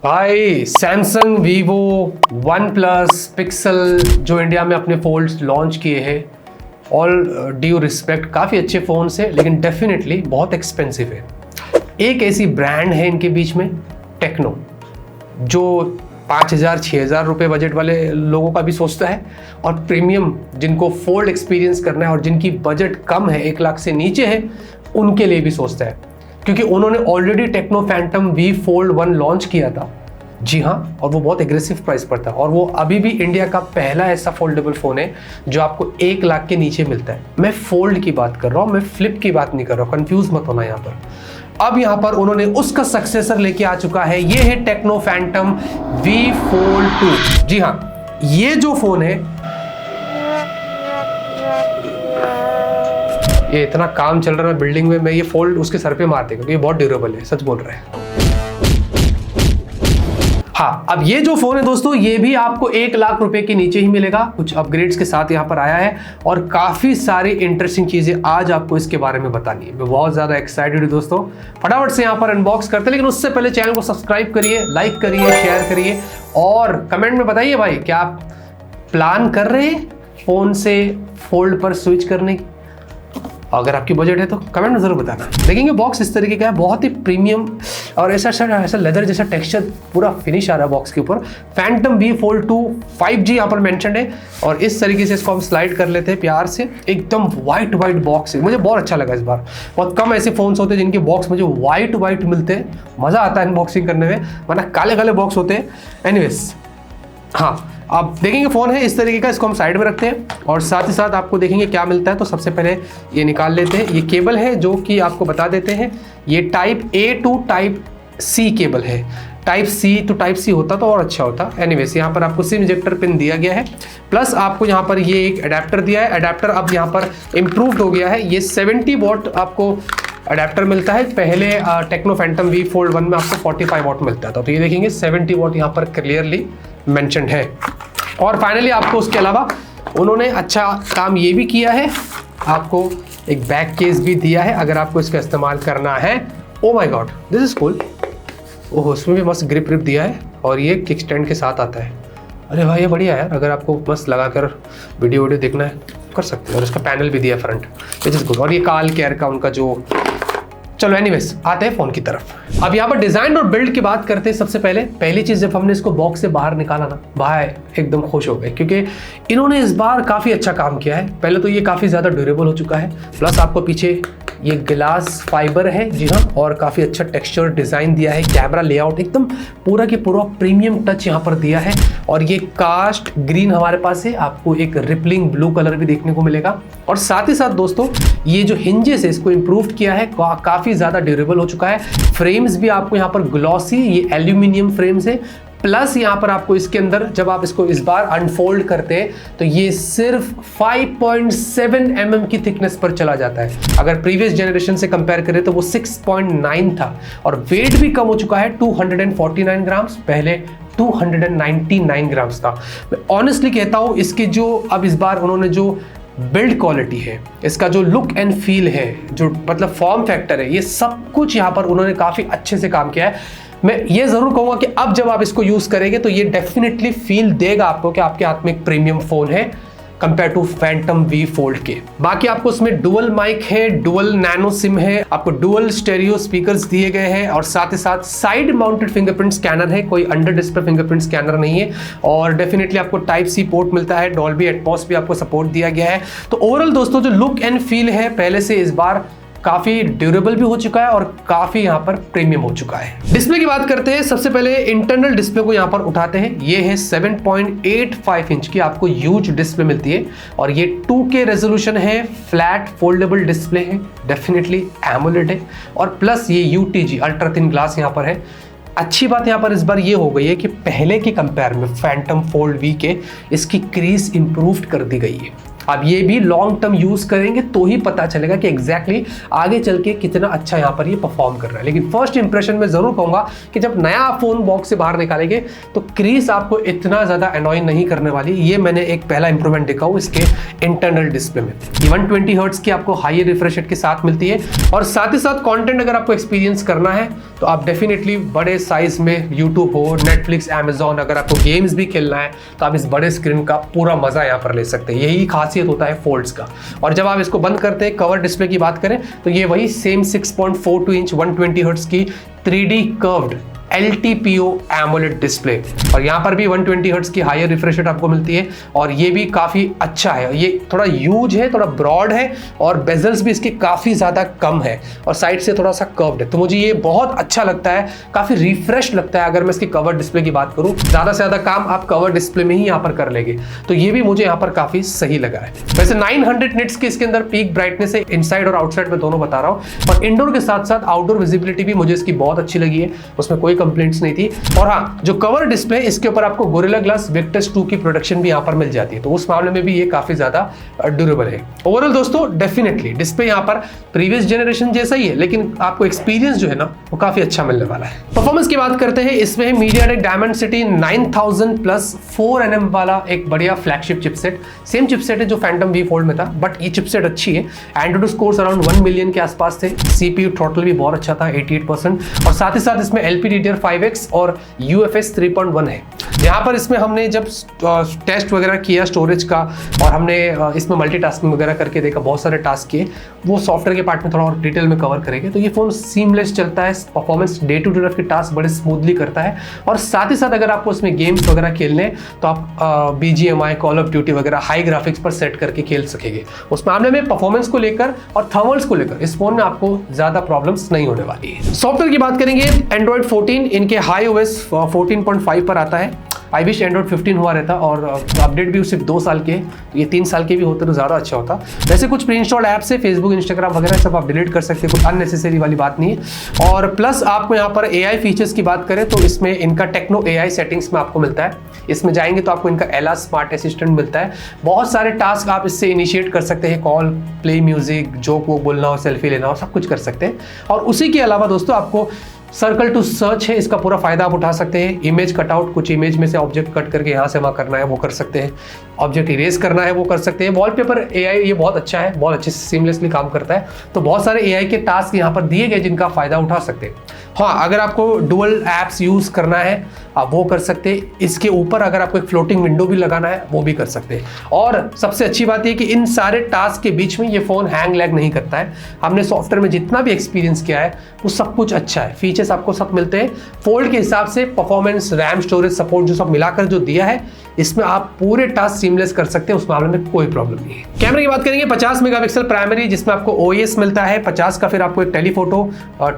भाई Samsung, Vivo, one plus, pixel जो India में अपने फोल्ड्स लॉन्च किए हैं, ऑल ड्यू रिस्पेक्ट काफ़ी अच्छे फ़ोन्स हैं, लेकिन डेफिनेटली बहुत एक्सपेंसिव है। एक ऐसी ब्रांड है इनके बीच में, टेक्नो, जो 5,000 6,000 रुपये बजट वाले लोगों का भी सोचता है, और प्रीमियम जिनको फोल्ड एक्सपीरियंस करना है और जिनकी बजट कम है, 1 लाख से नीचे है, उनके लिए भी सोचता है, क्योंकि उन्होंने already techno Phantom V fold 1 launch किया था। जी हाँ, और वो बहुत एग्रेसिव प्राइस पर था, और वो अभी भी इंडिया का पहला ऐसा फोल्डेबल फ़ोन है जो आपको 1 लाख के नीचे मिलता है। मैं फोल्ड की बात कर रहा हूँ, मैं फ्लिप की बात नहीं कर रहा हूँ, कंफ्यूज मत होना यहाँ पर। अब यहाँ पर उन्होंने उसका सक्सेसर लेके आ चुका है, ये है टेक्नो फैंटम वी फोल्ड 2। जी हाँ, ये जो फ़ोन है, ये इतना काम चल रहा है बिल्डिंग में, मैं ये फोल्ड उसके सर पे मार देगा क्योंकि ये बहुत ड्यूरेबल है, सच बोल रहे हैं। हाँ, अब ये जो फोन है दोस्तों, ये भी आपको 1 लाख रुपए के नीचे ही मिलेगा, कुछ अपग्रेड्स के साथ यहाँ पर आया है, और काफी सारी इंटरेस्टिंग चीजें आज आपको इसके बारे में बतानी है। मैं बहुत ज्यादा एक्साइटेड हूँ दोस्तों, फटाफट से यहाँ पर अनबॉक्स करते हैं, लेकिन उससे पहले चैनल को सब्सक्राइब करिए, लाइक करिए, शेयर करिए, और कमेंट में बताइए भाई, क्या आप प्लान कर रहे हैं फोन से फोल्ड पर स्विच करने की? अगर आपकी बजट है तो कमेंट में जरूर बताना। देखेंगे बॉक्स इस तरीके का है, बहुत ही प्रीमियम, और ऐसा लेदर जैसा टेक्सचर, पूरा फिनिश आ रहा है बॉक्स के ऊपर। फैंटम वी फोल्ड 2 5G यहाँ पर मेंशन है, और इस तरीके से इसको हम स्लाइड कर लेते हैं प्यार से। एकदम वाइट बॉक्स है, मुझे बहुत अच्छा लगा इस बार। बहुत कम ऐसे फोन्स होते हैं जिनके बॉक्स मुझे वाइट मिलते हैं, मज़ा आता है अनबॉक्सिंग करने में, वरना काले बॉक्स होते हैं। एनीवेज, हाँ, आप देखेंगे फ़ोन है इस तरीके का, इसको हम साइड में रखते हैं, और साथ ही साथ आपको देखेंगे क्या मिलता है। तो सबसे पहले ये निकाल लेते हैं, ये केबल है जो कि आपको बता देते हैं, ये type A to type C cable है। Type C to type C होता तो और अच्छा होता। एनीवेज, यहाँ पर आपको सिम इंजेक्टर पिन दिया गया है, प्लस आपको यहाँ पर ये एक अडेप्टर दिया है। अडेप्टर अब यहाँ पर इम्प्रूव्ड हो गया है, ये 70 वॉट आपको अडेप्टर मिलता है। पहले टेक्नो फैंटम वी फोल्ड 1 में आपको 45 वॉट मिलता था, तो ये देखेंगे 70 वॉट यहाँ पर क्लियरली मेंशन्ड है। और फाइनली आपको उसके अलावा उन्होंने अच्छा काम ये भी किया है, आपको एक बैक केस भी दिया है अगर आपको इसका इस्तेमाल करना है। Oh my god, this is cool. Oh, उसमें भी मस्त ग्रिप दिया है, और ये किक स्टैंड के साथ आता है। अरे भाई, ये बढ़िया है, अगर आपको मस्त लगाकर वीडियो देखना है कर सकते हैं। और इसका पैनल भी दिया फ्रंट, विच इज गुड। और ये काल केयर का उनका जो, चलो एनीवेज आते हैं फोन की तरफ। अब यहाँ पर डिजाइन और बिल्ड की बात करते हैं। सबसे पहली चीज, जब हमने इसको बॉक्स से बाहर निकाला ना, भाई एकदम खुश हो गए, क्योंकि इन्होंने इस बार काफी अच्छा काम किया है। पहले तो ये काफी ज्यादा ड्यूरेबल हो चुका है, प्लस आपको पीछे ये ग्लास फाइबर है, जी हाँ, और काफी अच्छा टेक्सचर डिजाइन दिया है। कैमरा लेआउट एकदम पूरा के पूरा प्रीमियम टच यहाँ पर दिया है, और ये कास्ट ग्रीन हमारे पास है, आपको एक रिपलिंग ब्लू कलर भी देखने को मिलेगा। और साथ ही साथ दोस्तों, ये जो हिंजेस है इसको इम्प्रूव किया है, काफी ज्यादा ड्यूरेबल हो चुका है। फ्रेम्स भी आपको यहाँ पर ग्लॉसी, ये एल्यूमिनियम फ्रेम्स है, प्लस यहाँ पर आपको इसके अंदर जब आप इसको इस बार अनफोल्ड करते हैं तो ये सिर्फ 5.7 mm की थिकनेस पर चला जाता है। अगर प्रीवियस जनरेशन से कंपेयर करें तो वो 6.9 था, और वेट भी कम हो चुका है, 249 ग्राम्स, पहले 299 ग्राम्स था। मैं ऑनेस्टली कहता हूँ, इसके जो अब इस बार उन्होंने जो बिल्ड क्वालिटी है, इसका जो लुक एंड फील है, जो मतलब फॉर्म फैक्टर है, ये सब कुछ यहाँ पर उन्होंने काफ़ी अच्छे से काम किया है। मैं ये ज़रूर कहूँगा कि अब जब आप इसको यूज़ करेंगे तो ये डेफिनेटली फील देगा आपको कि आपके हाथ में एक प्रीमियम फ़ोन है compare to Phantom V Fold के। बाकी आपको इसमें डुअल माइक है, डुअल नैनो सिम है, आपको डुअल स्टेरियो स्पीकर्स दिए गए हैं, और साथ ही साथ साइड माउंटेड फिंगरप्रिंट स्कैनर है, कोई अंडर डिस्प्ले फिंगरप्रिंट स्कैनर नहीं है। और डेफिनेटली आपको टाइप सी पोर्ट मिलता है, डॉल्बी एटमॉस भी आपको सपोर्ट दिया गया है। तो ओवरऑल दोस्तों, जो लुक एंड फील है पहले से इस बार काफी ड्यूरेबल भी हो चुका है, और काफी यहाँ पर प्रीमियम हो चुका है। डिस्प्ले की बात करते हैं। सबसे पहले इंटरनल डिस्प्ले को यहाँ पर उठाते हैं। ये है 7.85 इंच की आपको ह्यूज डिस्प्ले मिलती है, और ये 2K रेजोल्यूशन है, फ्लैट फोल्डेबल डिस्प्ले है, डेफिनेटली एमोलेड है, और प्लस ये UTG अल्ट्रा थिन ग्लास यहाँ पर है। अच्छी बात यहाँ पर इस बार ये हो गई है कि पहले के कंपेयर में फैंटम फोल्ड वी के इसकी क्रीज इंप्रूव्ड कर दी गई है। आप ये भी लॉन्ग टर्म यूज करेंगे तो ही पता चलेगा कि एग्जैक्टली आगे चल के कितना अच्छा यहाँ पर ये परफॉर्म कर रहा है। लेकिन फर्स्ट इंप्रेशन में जरूर कहूंगा कि जब नया फोन बॉक्स से बाहर निकालेंगे तो क्रीज आपको इतना ज्यादा अनॉइंग नहीं करने वाली। ये मैंने एक पहला इंप्रूवमेंट देखा हूं इसके इंटरनल डिस्प्ले में। 120 हर्ट्ज की आपको हाई रिफ्रेश रेट के साथ मिलती है और साथ ही साथ कंटेंट अगर आपको एक्सपीरियंस करना है तो आप डेफिनेटली बड़े साइज में यूट्यूब हो, नेटफ्लिक्स, अमेजॉन, अगर आपको गेम्स भी खेलना है तो आप इस बड़े स्क्रीन का पूरा मजा यहाँ पर ले सकते हैं। यही खासियत होता है फोल्ड्स का। और जब आप इसको बंद करते हैं, कवर डिस्प्ले की बात करें तो ये वही सेम 6.42 इंच 120 हर्ट्ज की 3D curved LTPO AMOLED display और यहाँ पर भी 120 हर्ट्ज की हायर रिफ्रेश रेट आपको मिलती है और ये भी काफ़ी अच्छा है। ये थोड़ा ह्यूज है, थोड़ा ब्रॉड है और बेजल्स भी इसके काफ़ी ज़्यादा कम है और साइड से थोड़ा सा कर्व्ड है। तो मुझे ये बहुत अच्छा लगता है, काफ़ी रिफ्रेश लगता है। अगर मैं इसकी कवर डिस्प्ले की बात करूँ, ज़्यादा से ज़्यादा काम आप कवर डिस्प्ले में ही यहाँ पर कर लेंगे, तो ये भी मुझे यहाँ पर काफ़ी सही लगा है। वैसे 900 निट्स की इसके अंदर पीक ब्राइटनेस है, इनसाइड और आउटसाइड में दोनों बता रहा हूँ। और इंडोर के साथ साथ आउटडोर विजिबिलिटी भी मुझे इसकी बहुत अच्छी लगी है, उसमें कोई कंप्लेंट्स नहीं थी। और हाँ, जो कवर डिस्प्ले इसके ऊपर आपको गोरिल्ला ग्लास विक्टस 2 की प्रोडक्शन भी यहाँ पर मिल जाती है, तो उस मामले में भी ये काफी ज्यादा ड्यूरेबल है। ओवरऑल दोस्तों डेफिनेटली डिस्प्ले यहाँ पर प्रीवियस जनरेशन जैसा ही है, लेकिन आपको एक्सपीरियंस जो है ना वो काफी अच्छा मिलने वाला है। परफॉर्मेंस की बात करते हैं, इसमें MediaTek Dimensity 9000 प्लस 4nm वाला एक बढ़िया फ्लैगशिप चिपसेट, सेम चिपसेट है जो फैंटम V फोल्ड में था, बट ये चिपसेट अच्छी है। एंड्रॉइड स्कोर्स अराउंड 1 मिलियन के आसपास थे। CPU थ्रॉटल भी बहुत अच्छा था 88% और साथ ही साथ इसमें LPDDR5X और UFS 3.1 है। यहाँ पर इसमें हमने जब टेस्ट वगैरह किया स्टोरेज का और हमने इसमें मल्टीटास्किंग वगैरह करके देखा, बहुत सारे टास्क किए, वो सॉफ्टवेयर के पार्ट में थोड़ा और डिटेल में कवर करेंगे। तो ये फोन सीमलेस चलता है, performance day to day life के टास्क बड़े स्मूथली करता है और साथ ही साथ अगर आपको इसमें गेम्स वगैरह खेलने तो आप BGMI, कॉल ऑफ ड्यूटी वगैरह हाई ग्राफिक्स पर सेट करके खेल सकेंगे। उस मामले में परफॉर्मेंस को लेकर और थर्मल्स को लेकर इस फोन में आपको ज्यादा प्रॉब्लम्स नहीं होने वाली है। सॉफ्टवेयर की बात करेंगे, एंड्रॉइड 14 इनके हाई OS 14.5 पर आता है। आई विश एंड्रॉइड 15 हुआ रहता और अपडेट भी सिर्फ 2 साल के, ये 3 साल के भी होते तो ज़्यादा अच्छा होता। वैसे कुछ प्री इंस्टॉल्ड ऐप्स है, फेसबुक, इंस्टाग्राम वगैरह सब आप डिलीट कर सकते हैं, कुछ अननेसेसरी वाली बात नहीं है। और प्लस आपको यहाँ पर AI फीचर्स की बात करें तो इसमें इनका टेक्नो AI सेटिंग्स में आपको मिलता है। इसमें जाएंगे तो आपको इनका एला स्मार्ट असिस्टेंट मिलता है। बहुत सारे टास्क आप इससे इनिशिएट कर सकते हैं, कॉल, प्ले म्यूजिक, जोक वो बोलना हो, सेल्फी लेना हो, सब कुछ कर सकते हैं। और उसी के अलावा दोस्तों आपको सर्कल टू सर्च है, इसका पूरा फायदा आप उठा सकते हैं। इमेज कटआउट, कुछ इमेज में से ऑब्जेक्ट कट करके यहाँ से वहाँ करना है वो कर सकते हैं, ऑब्जेक्ट इरेज करना है वो कर सकते हैं। वॉलपेपर AI ये बहुत अच्छा है, बहुत अच्छे से सीमलेसली काम करता है। तो बहुत सारे AI के टास्क यहाँ पर दिए गए जिनका फायदा उठा सकते हैं। हाँ, अगर आपको डुअल एप्स यूज करना है आप वो कर सकते हैं। इसके ऊपर अगर आपको एक फ्लोटिंग विंडो भी लगाना है वो भी कर सकते हैं। और सबसे अच्छी बात ये कि इन सारे टास्क के बीच में ये फोन हैंग लैग नहीं करता है। हमने सॉफ्टवेयर में जितना भी एक्सपीरियंस किया है वो सब कुछ अच्छा है, फीचर्स आपको सब मिलते हैं। फोल्ड के हिसाब से परफॉर्मेंस, रैम, स्टोरेज, सपोर्ट जो सब मिलाकर जो दिया है, इसमें आप पूरे टास्क सीमलेस कर सकते हैं, उस मामले में कोई प्रॉब्लम नहीं है। कैमरे की बात करेंगे, 50 मेगापिक्सल प्राइमरी जिसमें आपको OIS मिलता है 50 का, फिर आपको एक टेलीफोटो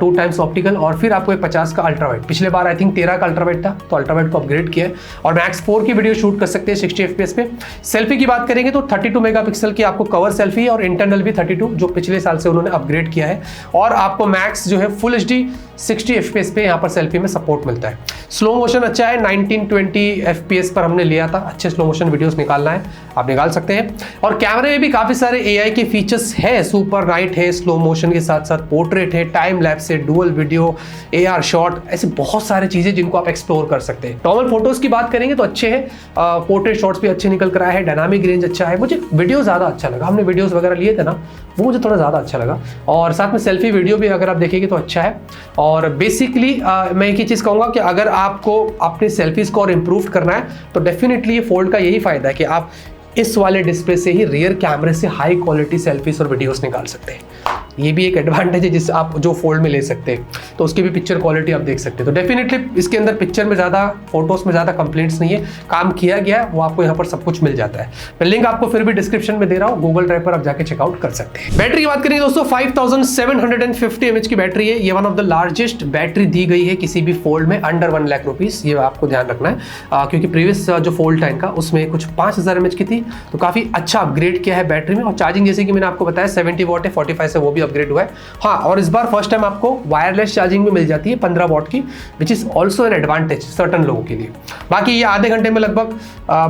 2 टाइम्स ऑप्टिकल और फिर आपको एक 50 का अल्ट्रावाइड। पिछले बार आई थिंक 13 का अल्ट्रावाइड था, तो अल्ट्रावाइड को अपग्रेड किया है और मैक्स 4 की वीडियो शूट कर सकते हैं 60 FPS पे। सेल्फी की बात करेंगे तो 32 मेगापिक्सल की आपको कवर सेल्फी और इंटरनल भी 32 जो पिछले साल से उन्होंने अपग्रेड किया है। और आपको मैक्स जो है फुल HD 60 FPS पे यहाँ पर सेल्फी में सपोर्ट मिलता है। स्लो मोशन अच्छा है, 1920 FPS पर हमने लिया था। अच्छे स्लो मोशन वीडियोस निकालना है आप निकाल सकते हैं। और कैमरे में भी काफी सारे AI के फीचर्स है, सुपर नाइट है, स्लो मोशन के साथ साथ पोर्ट्रेट है, टाइम लैप्स है, डुअल वीडियो, AR शॉट, ऐसे बहुत सारे चीजें जिनको आप एक्सप्लोर कर सकते हैं। नॉर्मल फोटोज की बात करेंगे तो अच्छे हैं, पोर्ट्रेट शॉट्स भी अच्छे निकल कर आए हैं, डायनामिक रेंज अच्छा है। मुझे वीडियो ज्यादा अच्छा लगा, हमने वीडियोस वगैरह लिए थे ना, वो मुझे थोड़ा ज्यादा अच्छा लगा। और साथ में सेल्फी वीडियो भी अगर आप देखेंगे तो अच्छा है। और बेसिकली मैं एक ही चीज कहूंगा कि अगर आपको अपने सेल्फीज को और इम्प्रूव करना है तो डेफिनेटली ये फोल्ड का यही फायदा है कि आप इस वाले डिस्प्ले से ही रियर कैमरे से हाई क्वालिटी सेल्फीज और वीडियोस निकाल सकते हैं। ये भी एक एडवांटेज है जिससे आप जो फोल्ड में ले सकते हैं, तो उसकी भी पिक्चर क्वालिटी आप देख सकते हैं। तो डेफिनेटली इसके अंदर पिक्चर में ज़्यादा, फोटोज में ज़्यादा कंप्लेंट्स नहीं है, काम किया गया है वो आपको यहाँ पर सब कुछ मिल जाता है। मैं लिंक आपको फिर भी डिस्क्रिप्शन में दे रहा हूँ, गूगल ड्राइव पर आप जाके चेकआउट कर सकते हैं। बैटरी की बात करेंगे दोस्तों, 5750 mAh की बैटरी है। ये one of the largest battery दी गई है किसी भी फोल्ड में अंडर 1 लाख रुपीज़, ये आपको ध्यान रखना है क्योंकि प्रीवियस जो फोल्ड था इनका उसमें कुछ 5000 mAh की थी, तो काफ़ी अच्छा अपग्रेड किया है बैटरी में। और चार्जिंग जैसे कि मैंने आपको बताया 70 वाट है, 45 से वो भी अपग्रेड हुआ है। हाँ, और इस बार फर्स्ट टाइम आपको वायरलेस चार्जिंग भी मिल जाती है 15 वॉट की, which is also an advantage certain लोगों के लिए। बाकी ये आधे घंटे में लगभग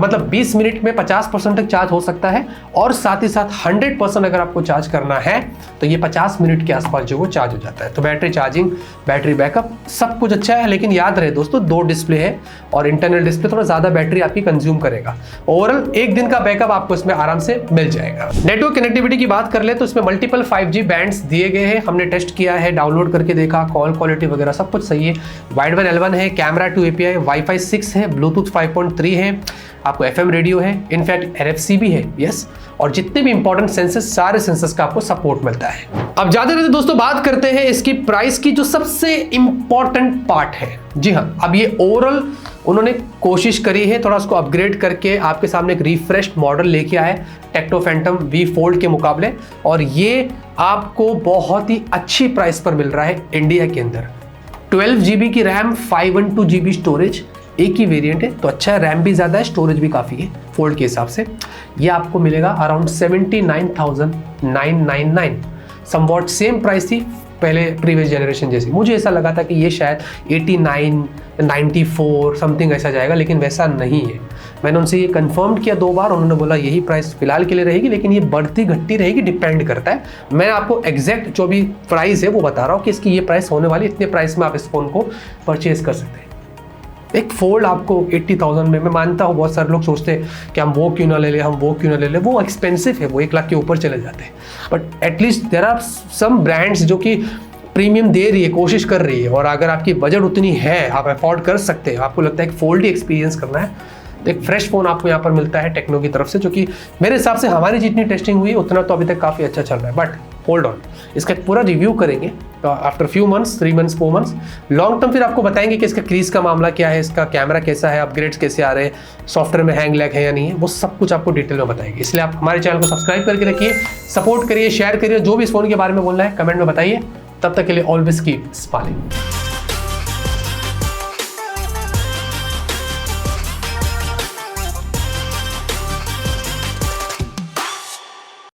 मतलब 20 मिनट में 50% तक चार्ज हो सकता है, और साथ ही साथ 100% अगर आपको चार्ज करना है तो ये 50 मिनट के आसपास जो वो चार्ज हो जाता है। तो बैटरी चार्जिंग, बैटरी बैकअप सब कुछ अच्छा है, लेकिन याद रहे दोस्तों 2 डिस्प्ले है और इंटरनल डिस्प्ले थोड़ा ज़्यादा बैटरी आपकी कंज्यूम करेगा। ओवरऑल 1 दिन का बैकअप आपको इसमें आराम से मिल जाएगा। नेटवर्क कनेक्टिविटी की बात कर ले तो इसमें मल्टीपल 5G बैंड्स दिए गए हैं, हमने टेस्ट किया है, डाउनलोड करके देखा, कॉल क्वालिटी वगैरह सब कुछ सही है। वाइड L1 है, कैमरा 2 API, वाईफाई 6 है, ब्लूटूथ 5.3 है, आपको FM रेडियो है, इनफैक्ट NFC भी है, यस, और जितने भी इंपॉर्टेंट सेंसर्स, सारे सेंसर्स का आपको सपोर्ट मिलता है। अब ज्यादा नहीं दोस्तों बात करते हैं इसकी प्राइस की, जो सबसे इंपॉर्टेंट पार्ट है। जी हाँ, अब ये ओवरऑल उन्होंने कोशिश करी है थोड़ा उसको अपग्रेड करके आपके सामने एक रिफ्रेश्ड मॉडल लेके आए टेक्टो फैंटम V Fold के मुकाबले, और ये आपको बहुत ही अच्छी प्राइस पर मिल रहा है इंडिया के अंदर। 12 GB की रैम, 512 GB स्टोरेज, एक ही वेरिएंट है तो अच्छा है, रैम भी ज़्यादा है, स्टोरेज भी काफ़ी है फोल्ड के हिसाब से। ये आपको मिलेगा अराउंड 79,999, समवॉट सेम प्राइस थी पहले प्रीवियस जनरेशन जैसी। मुझे ऐसा लगा था कि ये शायद 89, 94 समथिंग ऐसा जाएगा, लेकिन वैसा नहीं है। मैंने उनसे ये कंफर्म किया 2 बार, उन्होंने बोला यही प्राइस फिलहाल के लिए रहेगी, लेकिन ये बढ़ती घटती रहेगी, डिपेंड करता है। मैं आपको एग्जैक्ट जो भी प्राइस है वो बता रहा हूँ कि इसकी ये प्राइस होने वाली, इतने प्राइस में आप इस फोन को परचेज कर सकते हैं। एक फोल्ड आपको 80,000 में, मैं मानता हूँ बहुत सारे लोग सोचते हैं कि हम वो क्यों ना ले ले, हम वो क्यों ना ले ले, वो एक्सपेंसिव है, वो 1 लाख के ऊपर चले जाते हैं। But at least there are some brands जो कि प्रीमियम दे रही है, कोशिश कर रही है, और अगर आपकी बजट उतनी है, आप अफोर्ड कर सकते हैं, आपको लगता है कि फोल्ड ही एक्सपीरियंस करना है, तो एक फ्रेश फोन आपको यहाँ पर मिलता है टेक्नो की तरफ से, जो कि मेरे हिसाब से हमारी जितनी टेस्टिंग हुई उतना तो अभी तक काफ़ी अच्छा चल रहा है। बट होल्ड ऑन, इसका पूरा रिव्यू करेंगे after few months, 3 months 4 months, long term फिर आपको बताएंगे कि इसका क्रीज का मामला क्या है, इसका कैमरा कैसा है, अपग्रेड्स कैसे आ रहे हैं, सॉफ्टवेयर में हैंग लैग है या नहीं है, वो सब कुछ आपको डिटेल में बताएंगे। इसलिए आप हमारे चैनल को सब्सक्राइब करके रखिए, सपोर्ट करिए, शेयर करिए, जो भी इस फोन के बारे में बोलना है कमेंट में बताइए। तब तक के लिए ऑलवेज कीप स्माइलिंग।